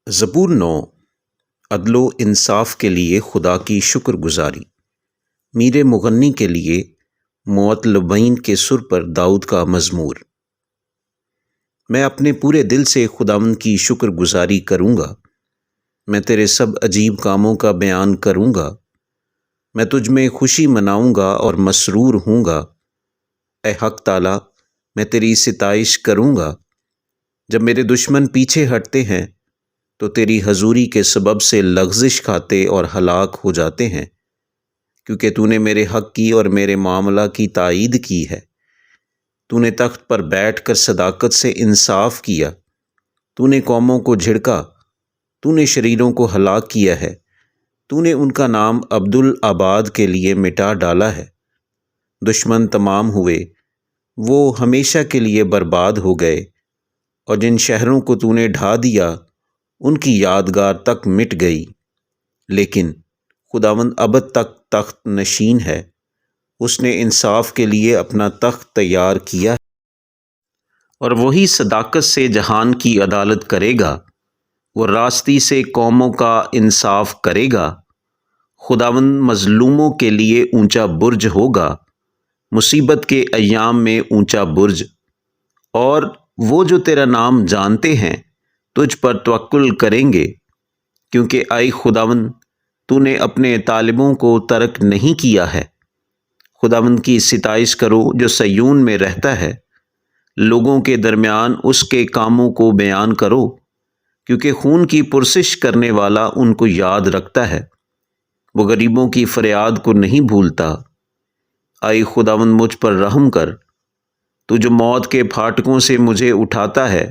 زبور 9 عدل و انصاف کے لیے خدا کی شکر گزاری۔ میر مغنی کے لیے معتلبین کے سر پر داؤد کا مزمور۔ میں اپنے پورے دل سے خداوند کی شکر گزاری کروں گا، میں تیرے سب عجیب کاموں کا بیان کروں گا، میں تجھ میں خوشی مناؤں گا اور مسرور ہوں گا۔ اے حق تعالیٰ، میں تیری ستائش کروں گا۔ جب میرے دشمن پیچھے ہٹتے ہیں تو تیری حضوری کے سبب سے لغزش کھاتے اور ہلاک ہو جاتے ہیں، کیونکہ تو نے میرے حق کی اور میرے معاملہ کی تائید کی ہے۔ تو نے تخت پر بیٹھ کر صداقت سے انصاف کیا، تو نے قوموں کو جھڑکا، تو نے شریروں کو ہلاک کیا ہے، تو نے ان کا نام عبدالآباد کے لیے مٹا ڈالا ہے۔ دشمن تمام ہوئے، وہ ہمیشہ کے لیے برباد ہو گئے، اور جن شہروں کو تو نے ڈھا دیا ان کی یادگار تک مٹ گئی۔ لیکن خداوند ابد تک تخت نشین ہے، اس نے انصاف کے لیے اپنا تخت تیار کیا ہے، اور وہی صداقت سے جہان کی عدالت کرے گا، وہ راستی سے قوموں کا انصاف کرے گا۔ خداوند مظلوموں کے لیے اونچا برج ہوگا، مصیبت کے ایام میں اونچا برج، اور وہ جو تیرا نام جانتے ہیں تجھ پر توکل کریں گے، کیونکہ اے خداوند تو نے اپنے طالبوں کو ترک نہیں کیا ہے۔ خداوند کی ستائش کرو جو صیون میں رہتا ہے، لوگوں کے درمیان اس کے کاموں کو بیان کرو، کیونکہ خون کی پرسش کرنے والا ان کو یاد رکھتا ہے، وہ غریبوں کی فریاد کو نہیں بھولتا۔ اے خداوند مجھ پر رحم کر، تو جو موت کے پھاٹکوں سے مجھے اٹھاتا ہے،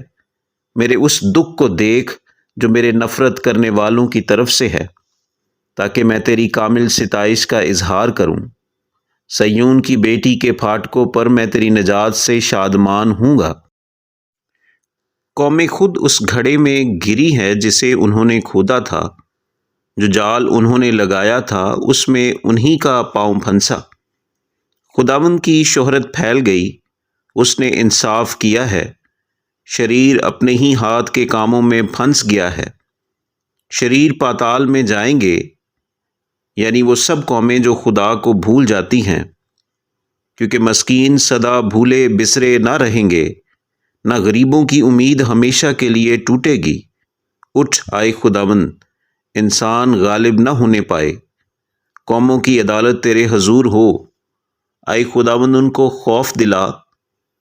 میرے اس دکھ کو دیکھ جو میرے نفرت کرنے والوں کی طرف سے ہے، تاکہ میں تیری کامل ستائش کا اظہار کروں۔ صیون کی بیٹی کے پھاٹکوں پر میں تیری نجات سے شادمان ہوں گا۔ قومیں خود اس گھڑے میں گری ہے جسے انہوں نے کھودا تھا، جو جال انہوں نے لگایا تھا اس میں انہی کا پاؤں پھنسا۔ خداوند کی شہرت پھیل گئی، اس نے انصاف کیا ہے، شریر اپنے ہی ہاتھ کے کاموں میں پھنس گیا ہے۔ شریر پاتال میں جائیں گے، یعنی وہ سب قومیں جو خدا کو بھول جاتی ہیں، کیونکہ مسکین سدا بھولے بسرے نہ رہیں گے، نہ غریبوں کی امید ہمیشہ کے لیے ٹوٹے گی۔ اٹھ اے خداوند، انسان غالب نہ ہونے پائے، قوموں کی عدالت تیرے حضور ہو۔ اے خداوند ان کو خوف دلا،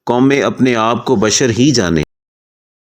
قومیں اپنے آپ کو بشر ہی جانے۔